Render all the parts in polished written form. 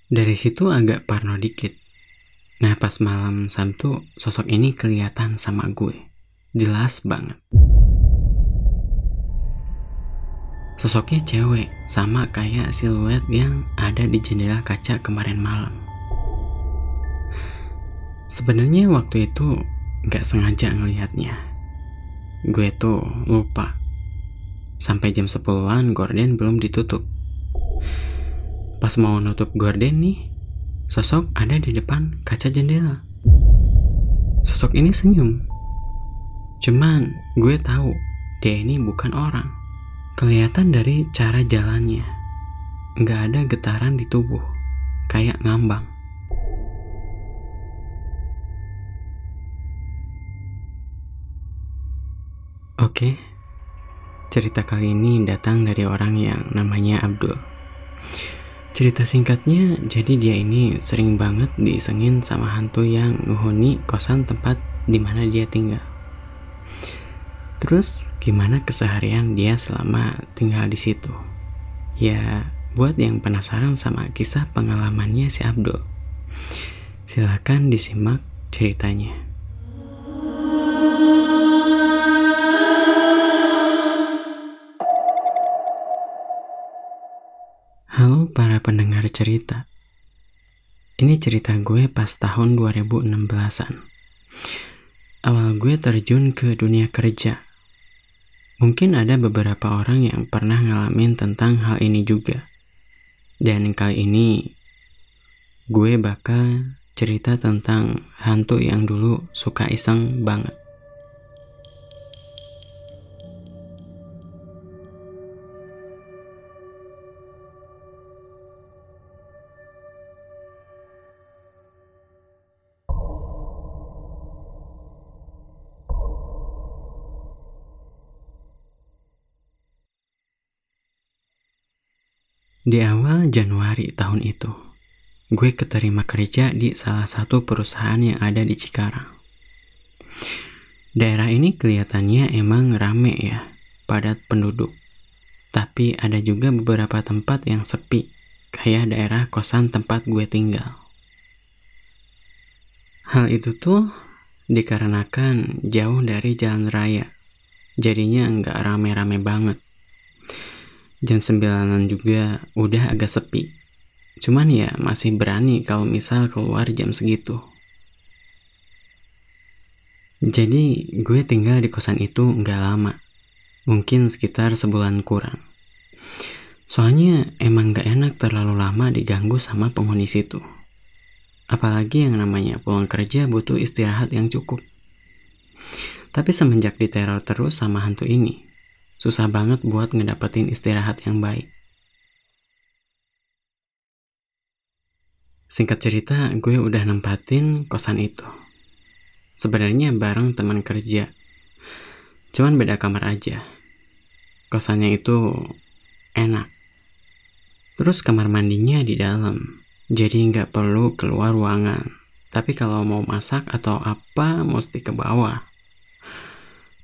Dari situ agak parno dikit. Nah, pas malam Sabtu, sosok ini kelihatan sama gue. Jelas banget. Sosoknya cewek, sama kayak siluet yang ada di jendela kaca kemarin malam. Sebenarnya waktu itu gak sengaja ngelihatnya. Gue tuh lupa. Sampai jam 10-an gorden belum ditutup. Pas mau nutup gorden nih, sosok ada di depan kaca jendela. Sosok ini senyum. Cuman gue tahu dia ini bukan orang. Kelihatan dari cara jalannya. Gak ada getaran di tubuh. Kayak ngambang. Oke. Cerita kali ini datang dari orang yang namanya Abdul. Cerita singkatnya, jadi dia ini sering banget diisengin sama hantu yang menghuni kosan tempat di mana dia tinggal. Terus gimana keseharian dia selama tinggal di situ? Ya, buat yang penasaran sama kisah pengalamannya si Abdul, silakan disimak ceritanya. Halo para pendengar cerita. Ini cerita gue pas tahun 2016-an. Awal gue terjun ke dunia kerja. Mungkin ada beberapa orang yang pernah ngalamin tentang hal ini juga. Dan kali ini gue bakal cerita tentang hantu yang dulu suka iseng banget. Di awal Januari tahun itu, gue keterima kerja di salah satu perusahaan yang ada di Cikarang. Daerah ini kelihatannya emang rame ya, padat penduduk. Tapi ada juga beberapa tempat yang sepi, kayak daerah kosan tempat gue tinggal. Hal itu tuh dikarenakan jauh dari jalan raya, jadinya nggak rame-rame banget. Jam 9-an juga udah agak sepi. Cuman ya masih berani kalau misal keluar jam segitu. Jadi gue tinggal di kosan itu nggak lama. Mungkin sekitar sebulan kurang. Soalnya emang nggak enak terlalu lama diganggu sama penghuni situ. Apalagi yang namanya pulang kerja butuh istirahat yang cukup. Tapi semenjak diteror terus sama hantu ini, susah banget buat ngedapetin istirahat yang baik. Singkat cerita, gue udah nempatin kosan itu. Sebenarnya bareng teman kerja. Cuman beda kamar aja. Kosannya itu enak. Terus kamar mandinya di dalam. Jadi nggak perlu keluar ruangan. Tapi kalau mau masak atau apa, mesti ke bawah.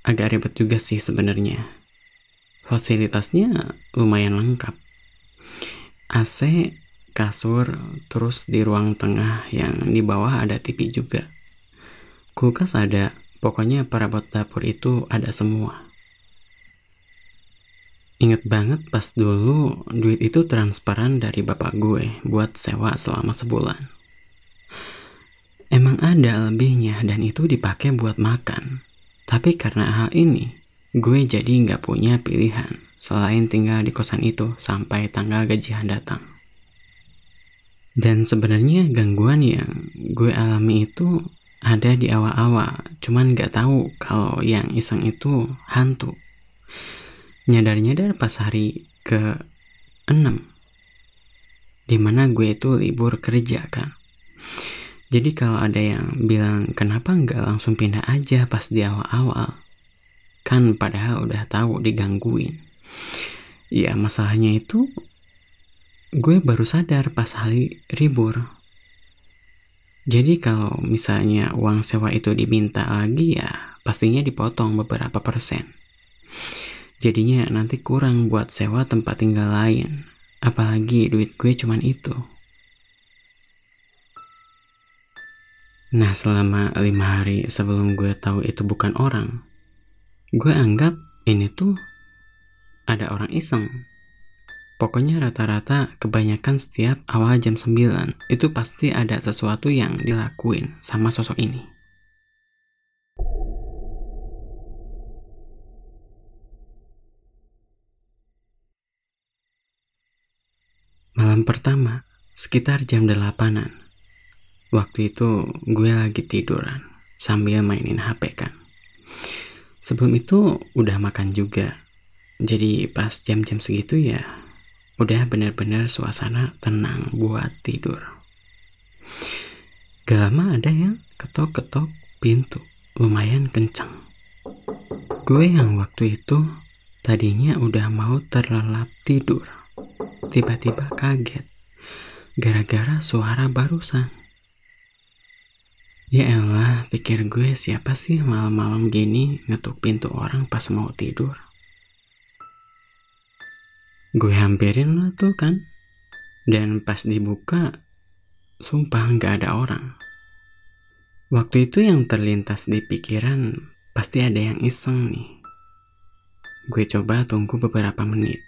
Agak ribet juga sih sebenarnya. Fasilitasnya lumayan lengkap. AC, kasur, terus di ruang tengah yang di bawah ada TV juga. Kulkas ada, pokoknya perabot dapur itu ada semua. Ingat banget pas dulu duit itu transparan dari bapak gue buat sewa selama sebulan. Emang ada lebihnya dan itu dipakai buat makan. Tapi karena hal ini, gue jadi nggak punya pilihan selain tinggal di kosan itu sampai tanggal gajian datang. Dan sebenarnya gangguan yang gue alami itu ada di awal-awal, cuman nggak tahu kalau yang iseng itu hantu. Nyadar-nyadar pas hari ke-6, dimana gue itu libur kerja kan. Jadi kalau ada yang bilang kenapa nggak langsung pindah aja pas di awal-awal, kan padahal udah tahu digangguin. Ya masalahnya itu gue baru sadar pas hari libur. Jadi kalau misalnya uang sewa itu diminta lagi ya pastinya dipotong beberapa persen. Jadinya nanti kurang buat sewa tempat tinggal lain. Apalagi duit gue cuman itu. Nah, selama 5 hari sebelum gue tahu itu bukan orang, gue anggap ini tuh ada orang iseng. Pokoknya rata-rata kebanyakan setiap awal jam 9 itu pasti ada sesuatu yang dilakuin sama sosok ini. Malam pertama, sekitar jam 8-an. Waktu itu gue lagi tiduran sambil mainin HP kan. Sebelum itu udah makan juga. Jadi pas jam-jam segitu ya udah bener-bener suasana tenang buat tidur. Gak lama ada yang ketok-ketok pintu lumayan kencang. Gue yang waktu itu tadinya udah mau terlelap tidur, tiba-tiba kaget gara-gara suara barusan. Ya elah, pikir gue siapa sih malam-malam gini ngetuk pintu orang pas mau tidur. Gue hampirin lah tuh kan. Dan pas dibuka, sumpah gak ada orang. Waktu itu yang terlintas di pikiran, pasti ada yang iseng nih. Gue coba tunggu beberapa menit.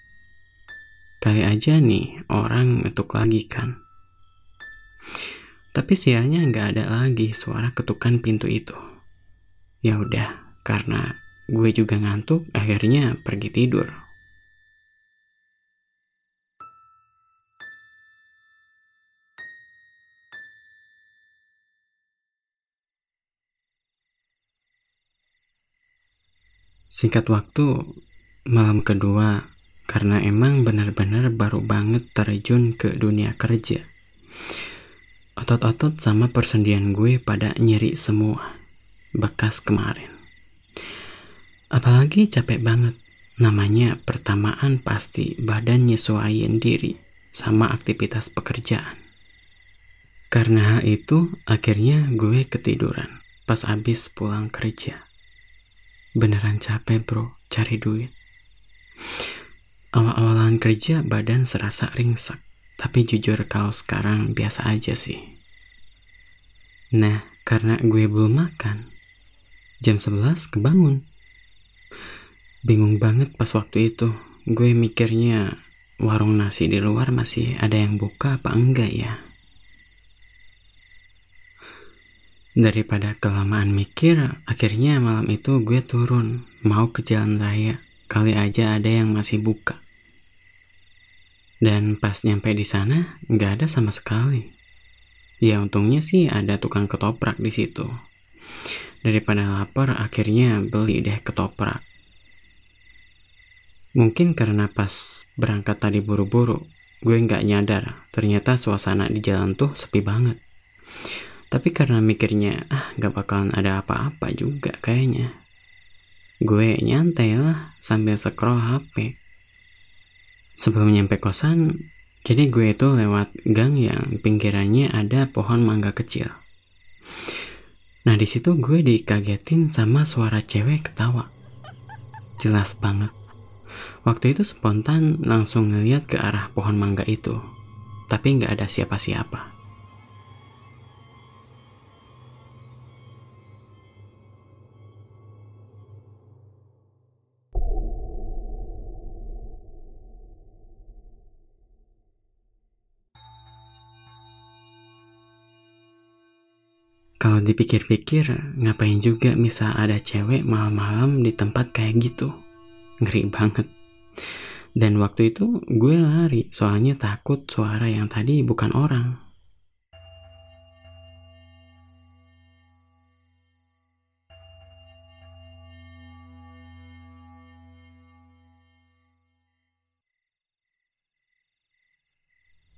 Kali aja nih orang ngetuk lagi kan. Tapi sialnya gak ada lagi suara ketukan pintu itu. Ya udah, karena gue juga ngantuk, akhirnya pergi tidur. Singkat waktu, malam kedua, karena emang benar-benar baru banget terjun ke dunia kerja. Otot-otot sama persendian gue pada nyeri semua, bekas kemarin. Apalagi capek banget, namanya pertamaan pasti badan nyesuaiin diri sama aktivitas pekerjaan. Karena hal itu, akhirnya gue ketiduran pas abis pulang kerja. Beneran capek bro, cari duit. Awal-awalan kerja badan serasa ringsek, tapi jujur kalau sekarang biasa aja sih. Nah, karena gue belum makan, jam 11 kebangun. Bingung banget pas waktu itu, gue mikirnya warung nasi di luar masih ada yang buka apa enggak ya. Daripada kelamaan mikir, akhirnya malam itu gue turun, mau ke jalan raya, kali aja ada yang masih buka. Dan pas nyampe di sana, nggak ada sama sekali. Ya untungnya sih ada tukang ketoprak di situ. Daripada lapar, akhirnya beli deh ketoprak. Mungkin karena pas berangkat tadi buru-buru, gue nggak nyadar, ternyata suasana di jalan tuh sepi banget. Tapi karena mikirnya, gak bakalan ada apa-apa juga kayaknya, gue nyantai lah sambil scroll HP. Sebelum nyampe kosan, jadi gue itu lewat gang yang pinggirannya ada pohon mangga kecil. Nah di situ gue dikagetin sama suara cewek ketawa. Jelas banget. Waktu itu spontan langsung ngeliat ke arah pohon mangga itu, tapi gak ada siapa-siapa. Kalau dipikir-pikir, ngapain juga bisa ada cewek malam-malam di tempat kayak gitu? Ngeri banget. Dan waktu itu gue lari, soalnya takut suara yang tadi bukan orang.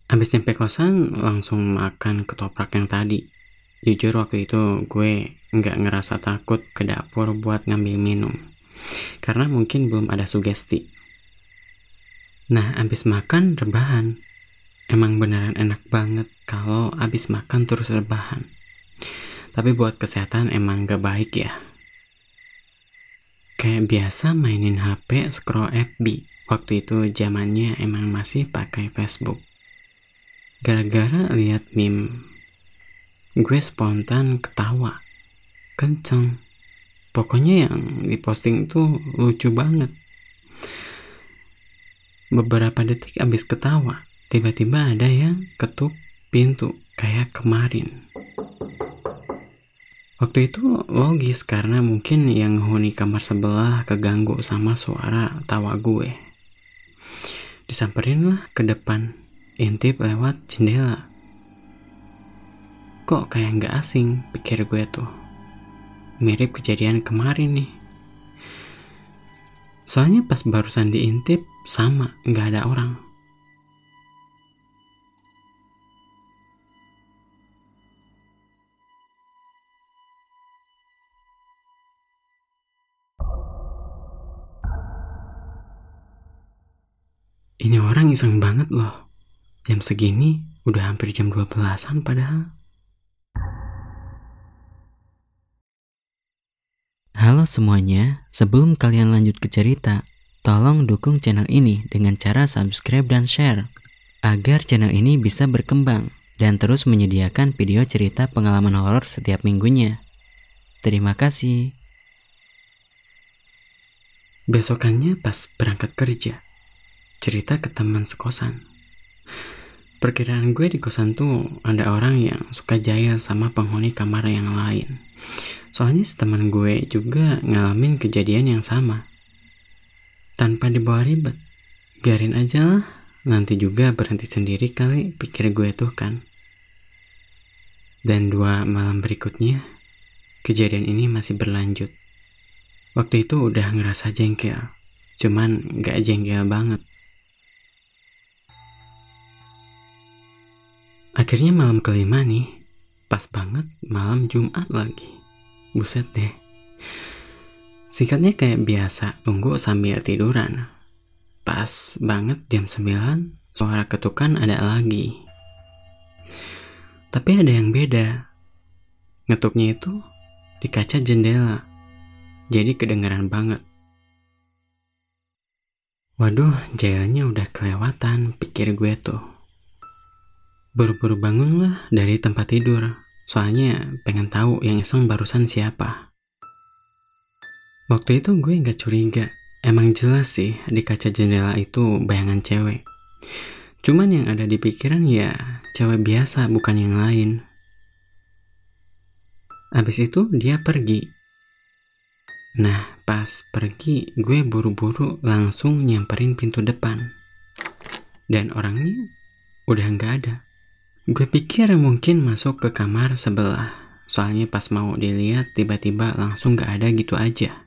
Abis nyampe kosan, langsung makan ketoprak yang tadi. Jujur waktu itu gue nggak ngerasa takut ke dapur buat ngambil minum, karena mungkin belum ada sugesti. Nah, abis makan rebahan. Emang beneran enak banget kalau abis makan terus rebahan. Tapi buat kesehatan emang gak baik ya. Kayak biasa mainin HP, scroll FB. Waktu itu zamannya emang masih pakai Facebook. Gara-gara lihat meme gue spontan ketawa kenceng. Pokoknya yang diposting itu lucu banget. Beberapa detik abis ketawa, tiba-tiba ada yang ketuk pintu kayak kemarin. Waktu itu logis karena mungkin yang huni kamar sebelah keganggu sama suara tawa gue. Disamperin lah ke depan, intip lewat jendela. Kok kayak gak asing, pikir gue tuh. Mirip kejadian kemarin nih. Soalnya pas barusan diintip, sama, gak ada orang. Ini orang iseng banget loh. Jam segini udah hampir jam 12-an padahal. Halo semuanya, sebelum kalian lanjut ke cerita, tolong dukung channel ini dengan cara subscribe dan share, agar channel ini bisa berkembang dan terus menyediakan video cerita pengalaman horor setiap minggunya. Terima kasih. Besokannya pas berangkat kerja, cerita ke teman sekosan. Perkiraan gue di kosan tuh ada orang yang suka jahil sama penghuni kamar yang lain. Soalnya teman gue juga ngalamin kejadian yang sama. Tanpa dibawa ribet, biarin aja lah, nanti juga berhenti sendiri kali, pikir gue tuh kan. Dan 2 malam berikutnya, kejadian ini masih berlanjut. Waktu itu udah ngerasa jengkel, cuman gak jengkel banget. Akhirnya malam kelima nih, pas banget malam Jumat lagi. Buset deh. Singkatnya kayak biasa, tunggu sambil tiduran. Pas banget jam 9, suara ketukan ada lagi. Tapi ada yang beda. Ngetuknya itu di kaca jendela. Jadi kedengaran banget. Waduh, jailnya udah kelewatan, pikir gue tuh. Buru-buru bangun lah dari tempat tidur. Soalnya pengen tahu yang iseng barusan siapa. Waktu itu gue gak curiga. Emang jelas sih di kaca jendela itu bayangan cewek. Cuman yang ada di pikiran ya cewek biasa, bukan yang lain. Abis itu dia pergi. Nah pas pergi gue buru-buru langsung nyamperin pintu depan. Dan orangnya udah gak ada. Gue pikir mungkin masuk ke kamar sebelah. Soalnya pas mau dilihat tiba-tiba langsung gak ada gitu aja.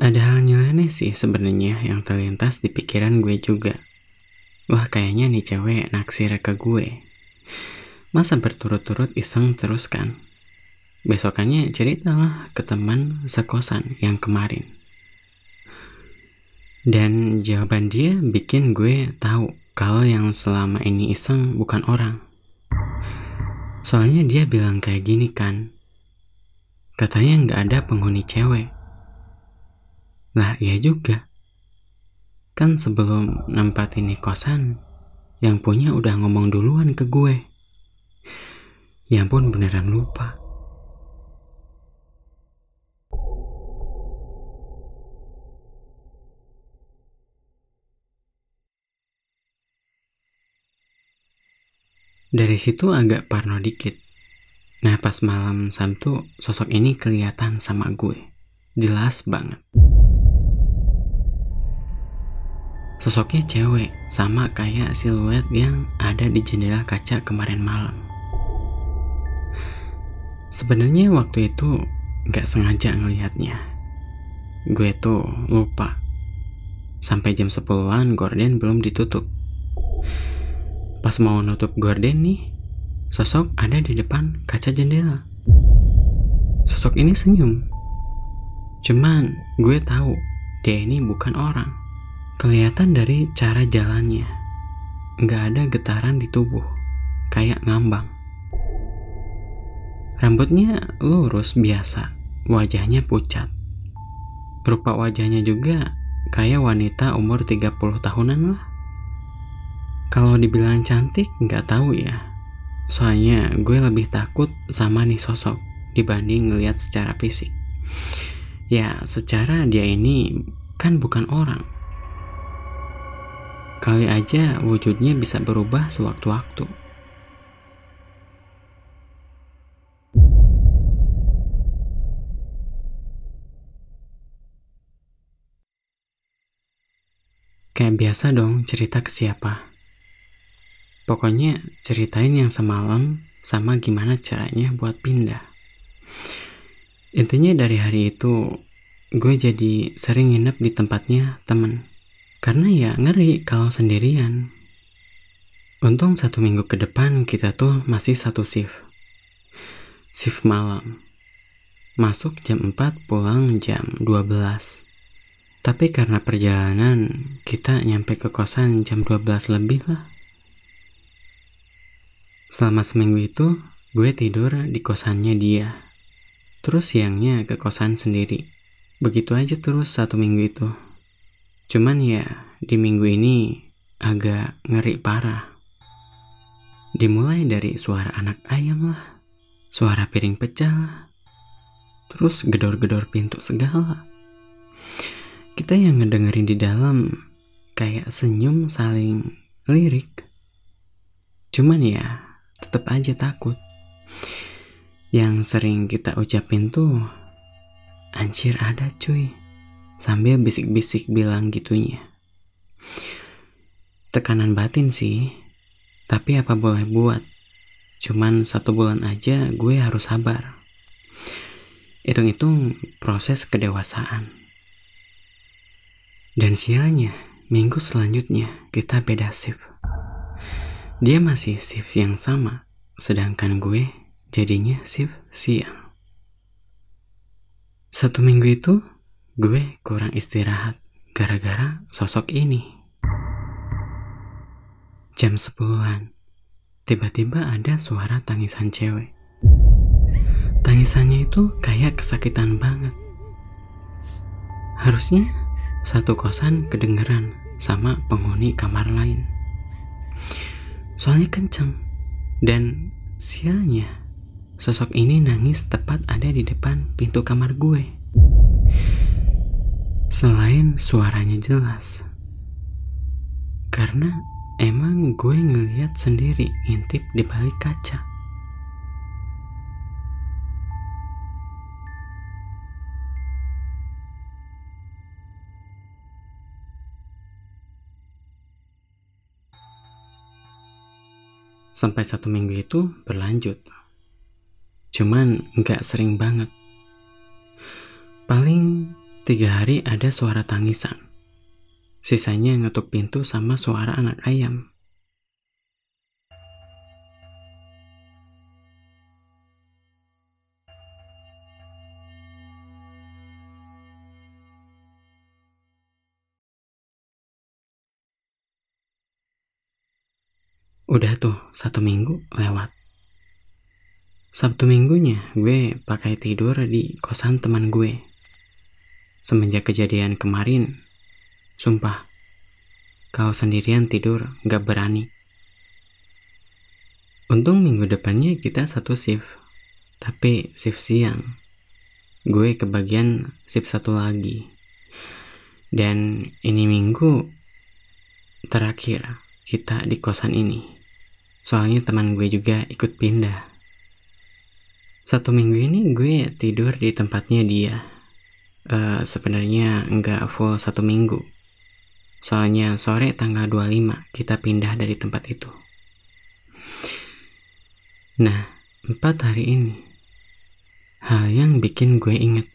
Ada hal nyeleneh sih sebenarnya yang terlintas di pikiran gue juga. Wah kayaknya nih cewek naksir ke gue. Masa berturut-turut iseng terus kan? Besokannya ceritalah ke teman sekosan yang kemarin. Dan jawaban dia bikin gue tahu kalau yang selama ini iseng bukan orang. Soalnya dia bilang kayak gini kan. Katanya nggak ada penghuni cewek. Lah iya juga. Kan sebelum nempatin di kosan, yang punya udah ngomong duluan ke gue. Ya ampun beneran lupa. Dari situ agak parno dikit. Nah pas malam Sabtu sosok ini kelihatan sama gue. Jelas banget. Sosoknya cewek, sama kayak siluet yang ada di jendela kaca kemarin malam. Sebenarnya waktu itu gak sengaja ngelihatnya. Gue tuh lupa. Sampai jam 10-an gorden belum ditutup. Pas mau nutup gorden nih, sosok ada di depan kaca jendela. Sosok ini senyum. Cuman gue tahu dia ini bukan orang. Kelihatan dari cara jalannya. Gak ada getaran di tubuh. Kayak ngambang. Rambutnya lurus biasa. Wajahnya pucat. Rupa wajahnya juga kayak wanita umur 30 tahunan lah. Kalau dibilang cantik nggak tahu ya. Soalnya gue lebih takut sama nih sosok dibanding ngelihat secara fisik. Ya, secara dia ini kan bukan orang. Kali aja wujudnya bisa berubah sewaktu-waktu. Kayak biasa dong cerita ke siapa. Pokoknya ceritain yang semalam sama gimana caranya buat pindah. Intinya dari hari itu gue jadi sering nginep di tempatnya temen. Karena ya ngeri kalau sendirian. Untung 1 minggu ke depan kita tuh masih satu shift. Shift malam. Masuk jam 4, pulang jam 12. Tapi karena perjalanan, kita nyampe ke kosan jam 12 lebih lah. Selama seminggu itu, gue tidur di kosannya dia. Terus siangnya ke kosan sendiri. Begitu aja terus 1 minggu itu. Cuman ya, di minggu ini agak ngeri parah. Dimulai dari suara anak ayam lah, suara piring pecah lah, terus gedor-gedor pintu segala. Kita yang ngedengerin di dalam kayak senyum saling lirik. Cuman ya, tetap aja takut. Yang sering kita ucapin tuh, anjir ada cuy, sambil bisik-bisik bilang gitunya. Tekanan batin sih, tapi apa boleh buat. Cuman 1 bulan aja gue harus sabar. Hitung-hitung proses kedewasaan. Dan sialnya, minggu selanjutnya kita beda shift. Dia masih shift yang sama, sedangkan gue jadinya shift siang. 1 minggu itu, gue kurang istirahat gara-gara sosok ini. Jam 10-an, tiba-tiba ada suara tangisan cewek. Tangisannya itu kayak kesakitan banget. Harusnya satu kosan kedengeran sama penghuni kamar lain. Soalnya kenceng. Dan sialnya, sosok ini nangis tepat ada di depan pintu kamar gue. Selain suaranya jelas, karena emang gue ngeliat sendiri ngintip di balik kaca. Sampai 1 minggu itu berlanjut. Cuman gak sering banget. Paling 3 hari ada suara tangisan. Sisanya ngetuk pintu sama suara anak ayam. Udah tuh 1 minggu lewat. Sabtu minggunya gue pakai tidur di kosan teman gue. Semenjak kejadian kemarin, sumpah, kalau sendirian tidur gak berani. Untung minggu depannya kita satu shift, tapi shift siang. Gue kebagian shift 1 lagi. Dan ini minggu terakhir kita di kosan ini. Soalnya teman gue juga ikut pindah. 1 minggu ini gue tidur di tempatnya dia. Sebenarnya nggak full 1 minggu. Soalnya sore tanggal 25 kita pindah dari tempat itu. Nah, 4 hari ini, hal yang bikin gue inget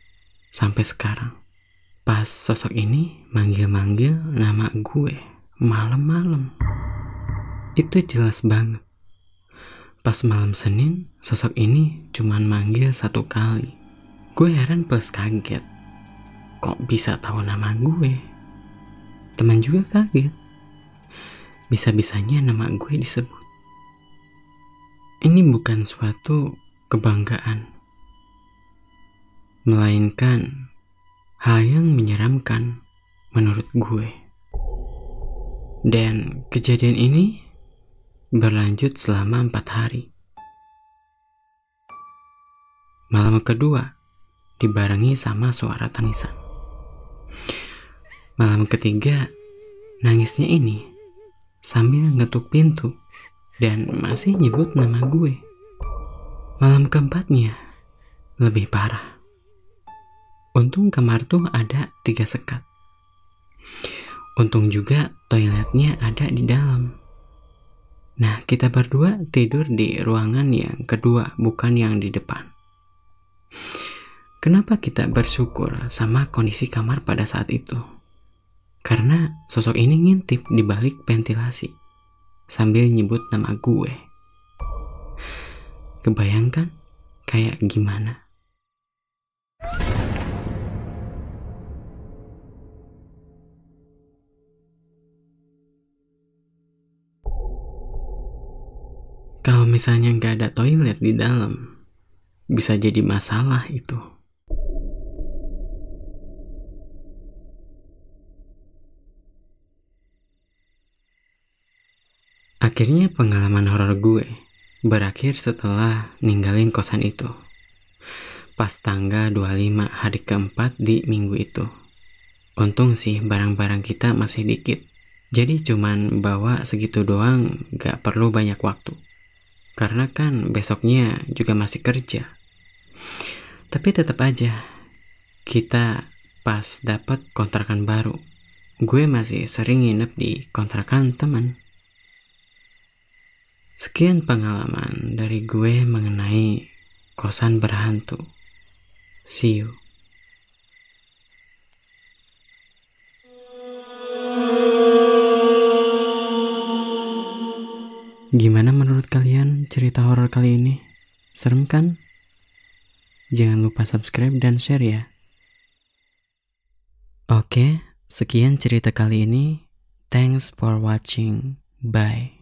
sampai sekarang, pas sosok ini manggil-manggil nama gue malam-malam. Itu jelas banget. Pas malam Senin, sosok ini cuman manggil 1 kali. Gue heran plus kaget. Kok bisa tahu nama gue? Teman juga kaget. Bisa-bisanya nama gue disebut. Ini bukan suatu kebanggaan, melainkan Hal yang menyeramkan menurut gue. Dan kejadian ini berlanjut selama 4 hari. Malam kedua dibarengi sama suara tangisan. Malam ketiga, nangisnya ini sambil ngetuk pintu dan masih nyebut nama gue. Malam keempatnya lebih parah. Untung kamar tuh ada 3 sekat. Untung juga toiletnya ada di dalam. Nah, kita berdua tidur di ruangan yang kedua, bukan yang di depan. Kenapa kita bersyukur sama kondisi kamar pada saat itu? Karena sosok ini ngintip di balik ventilasi sambil nyebut nama gue. Kebayangkan kayak gimana? Kalau misalnya nggak ada toilet di dalam, bisa jadi masalah itu. Akhirnya pengalaman horor gue berakhir setelah ninggalin kosan itu. Pas tanggal 25 hari keempat di minggu itu. Untung sih barang-barang kita masih dikit. Jadi cuman bawa segitu doang, gak perlu banyak waktu. Karena kan besoknya juga masih kerja. Tapi tetap aja, kita pas dapat kontrakan baru, gue masih sering nginep di kontrakan teman. Sekian pengalaman dari gue mengenai kosan berhantu. See you. Gimana menurut kalian cerita horor kali ini? Serem kan? Jangan lupa subscribe dan share ya. Oke, sekian cerita kali ini. Thanks for watching. Bye.